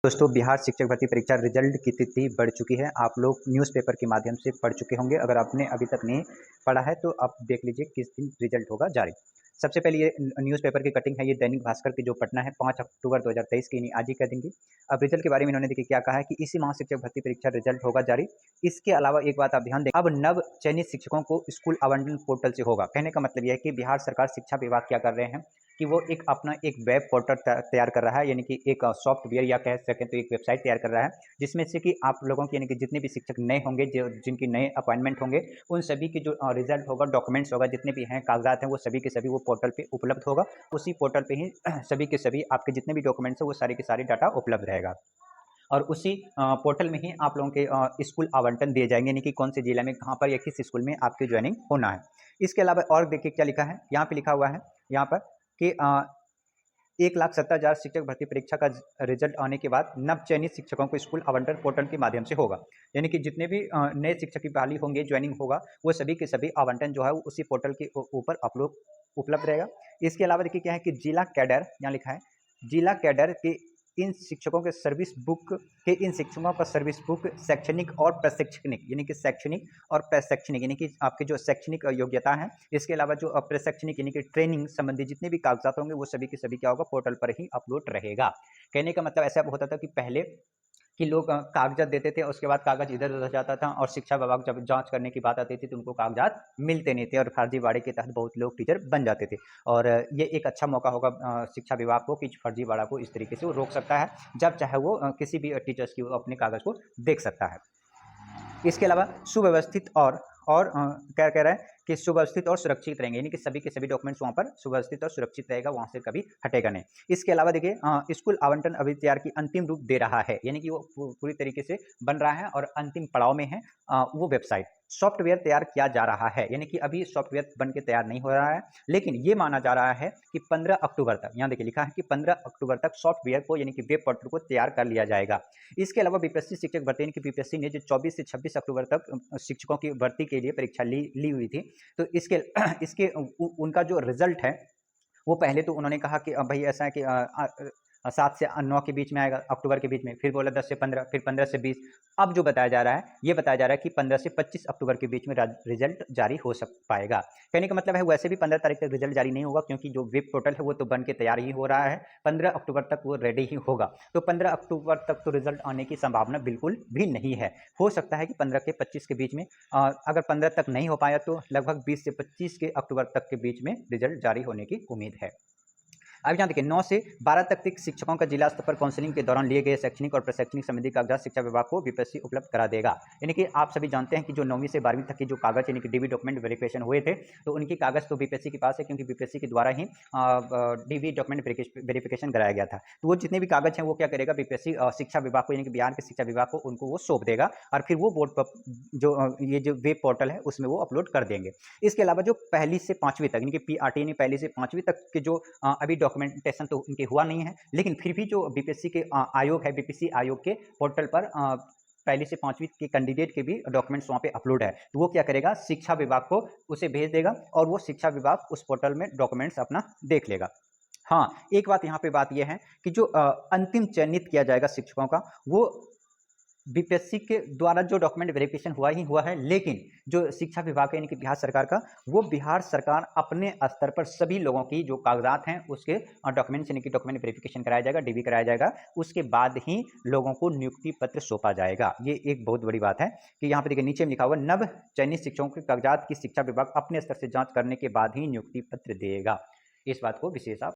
दोस्तों, बिहार शिक्षक भर्ती परीक्षा रिजल्ट की तिथि बढ़ चुकी है। आप लोग न्यूज़पेपर के माध्यम से पढ़ चुके होंगे। अगर आपने अभी तक नहीं पढ़ा है तो आप देख लीजिए किस दिन रिजल्ट होगा जारी। सबसे पहले ये न्यूज़पेपर की कटिंग है, ये दैनिक भास्कर की जो पटना है 5 अक्टूबर 2023 की, इन्हीं आज ही कह देंगे। अब रिजल्ट के बारे में इन्होंने देखिए क्या कहा है कि इसी माह शिक्षक भर्ती परीक्षा रिजल्ट होगा जारी। इसके अलावा एक बात आप ध्यान दें, अब नव चयनित शिक्षकों को स्कूल आवंटन पोर्टल से होगा। कहने का मतलब यह है कि बिहार सरकार शिक्षा विभाग क्या कर रहे हैं कि वो अपना एक वेब पोर्टल तैयार कर रहा है, यानी कि एक सॉफ्टवेयर या कह सकें तो एक वेबसाइट तैयार कर रहा है, जिसमें से कि आप लोगों की यानी कि जितने भी शिक्षक नए होंगे, जो जिनके नए अपॉइंटमेंट होंगे, उन सभी के जो रिजल्ट होगा, डॉक्यूमेंट्स होगा, जितने भी हैं कागजात हैं, वो सभी के सभी वो पोर्टल पे उपलब्ध होगा। उसी पोर्टल पे ही सभी के सभी आपके जितने भी डॉक्यूमेंट्स हैं वो सारे के सारे डाटा उपलब्ध रहेगा। और उसी पोर्टल में ही आप लोगों के स्कूल आवंटन दिए जाएंगे, यानी कि कौन से जिला में कहाँ पर या किस स्कूल में आपकी ज्वाइनिंग होना है। इसके अलावा और देखिए क्या लिखा है, यहाँ पे लिखा हुआ है यहाँ पर कि 1,70,000 शिक्षक भर्ती परीक्षा का रिजल्ट आने के बाद नव चयनित शिक्षकों को स्कूल आवंटन पोर्टल के माध्यम से होगा। यानी कि जितने भी नए शिक्षक की बहाली होंगे, ज्वाइनिंग होगा, वो सभी के सभी आवंटन जो है वो उसी पोर्टल के ऊपर अपलोड उपलब्ध रहेगा। इसके अलावा देखिए क्या है कि जिला कैडर, यहाँ लिखा है जिला कैडर के इन शिक्षकों के सर्विस बुक के इन शिक्षकों का सर्विस बुक शैक्षणिक और प्रशिक्षणिक, यानी कि शैक्षणिक और प्रशैक्षणिक, यानी कि आपके जो शैक्षणिक योग्यता है, इसके अलावा जो प्रशैक्षणिक यानी कि ट्रेनिंग संबंधी जितने भी कागजात होंगे वो सभी के सभी क्या होगा, पोर्टल पर ही अपलोड रहेगा। कहने का मतलब ऐसा होता था कि पहले कि लोग कागजात देते थे, उसके बाद कागज इधर उधर जाता था और शिक्षा विभाग जब जांच करने की बात आती थी तो उनको कागजात मिलते नहीं थे और फर्जीवाड़े के तहत बहुत लोग टीचर बन जाते थे। और ये एक अच्छा मौका होगा शिक्षा विभाग को कि फर्जीवाड़ा को इस तरीके से वो रोक सकता है, जब चाहे वो किसी भी टीचर्स की वो अपने कागज को देख सकता है। इसके अलावा सुव्यवस्थित और क्या कह रहा है कि सुव्यवस्थित और सुरक्षित रहेंगे, यानी कि सभी के सभी डॉक्यूमेंट्स वहाँ पर सुव्यवस्थित और सुरक्षित रहेगा, वहाँ से कभी हटेगा नहीं। इसके अलावा देखिए स्कूल आवंटन अभी तैयार की अंतिम रूप दे रहा है, यानी कि वो पूरी तरीके से बन रहा है और अंतिम पड़ाव में है। वो वेबसाइट सॉफ्टवेयर तैयार किया जा रहा है, यानी कि अभी सॉफ्टवेयर बन के तैयार नहीं हो रहा है, लेकिन ये माना जा रहा है कि 15 अक्टूबर तक, यहाँ देखिए लिखा है कि 15 अक्टूबर तक सॉफ्टवेयर को यानी कि वेब पोर्टल को तैयार कर लिया जाएगा। इसके अलावा बीपीएससी शिक्षक भर्ती यानी कि बीपीएससी ने जो 24 से 26 अक्टूबर तक शिक्षकों की भर्ती के लिए परीक्षा ली हुई थी, तो इसके इसके उनका जो रिजल्ट है वो पहले तो उन्होंने कहा कि भाई ऐसा है कि 7 से 9 के बीच में आएगा, अक्टूबर के बीच में, फिर बोला 10 से 15, फिर 15 से 20। अब जो बताया जा रहा है, ये बताया जा रहा है कि 15 से 25 अक्टूबर के बीच में रिजल्ट जारी हो पाएगा। कहने का मतलब है वैसे भी 15 तारीख तक रिजल्ट जारी नहीं होगा, क्योंकि जो वेब पोर्टल है वो तो बन के तैयार ही हो रहा है, 15 अक्टूबर तक वो रेडी ही होगा। तो 15 अक्टूबर तक तो रिजल्ट आने की संभावना बिल्कुल भी नहीं है। हो सकता है कि 15 के 25 के बीच में, अगर 15 तक नहीं हो पाया तो लगभग 20 से 25 के अक्टूबर तक के बीच में रिजल्ट जारी होने की उम्मीद है। अब यहाँ देखिए 9 से 12 तक शिक्षकों का जिला स्तर पर काउंसलिंग के दौरान लिए गए शैक्षणिक और प्रशैक्षणिक संबंधी कागजात शिक्षा विभाग को बीपीएससी उपलब्ध करा देगा। यानी कि आप सभी जानते हैं कि जो 9वीं से 12वीं तक के जो कागज यानी कि डीबी डॉक्यूमेंट वेरिफिकेशन हुए थे, तो उनकी कागज तो बीपीएससी के पास है, क्योंकि बीपीएससी के द्वारा ही डीबी डॉक्यूमेंट वेरिफिकेशन कराया गया था। तो वो जितने भी कागज हैं वो क्या करेगा, बीपीएससी शिक्षा विभाग को यानी कि बिहार के शिक्षा विभाग को उनको वो सौंप देगा और फिर वो बोर्ड पर जो ये जो वेब पोर्टल है उसमें वो अपलोड कर देंगे। इसके अलावा जो पहली से 5वीं तक यानी कि पीआरटी यानी पहली से 5वीं तक के जो अभी डॉक्यूमेंटेशन तो इनके हुआ नहीं है, लेकिन फिर भी जो बीपीएससी के आयोग है, बीपीएससी आयोग के पोर्टल पर पहली से 5वीं के कैंडिडेट के भी डॉक्यूमेंट्स वहाँ पे अपलोड है, तो वो क्या करेगा, शिक्षा विभाग को उसे भेज देगा और वो शिक्षा विभाग उस पोर्टल में डॉक्यूमेंट्स अपना देख लेगा। हाँ, एक बात यहाँ पे बात यह है कि जो अंतिम चयनित किया जाएगा शिक्षकों का, वो बीपीएससी के द्वारा जो डॉक्यूमेंट वेरिफिकेशन हुआ ही हुआ है, लेकिन जो शिक्षा विभाग है यानी कि बिहार सरकार का, वो बिहार सरकार अपने स्तर पर सभी लोगों की जो कागजात हैं उसके डॉक्यूमेंट्स यानी कि डॉक्यूमेंट वेरिफिकेशन कराया जाएगा, डीबी कराया जाएगा, उसके बाद ही लोगों को नियुक्ति पत्र सौंपा जाएगा। ये एक बहुत बड़ी बात है कि यहाँ पे देखिए नीचे में लिखा हुआ नव चयनित शिक्षकों के कागजात की शिक्षा विभाग अपने स्तर से जांच करने के बाद ही नियुक्ति पत्र देगा। इस बात को विशेष आप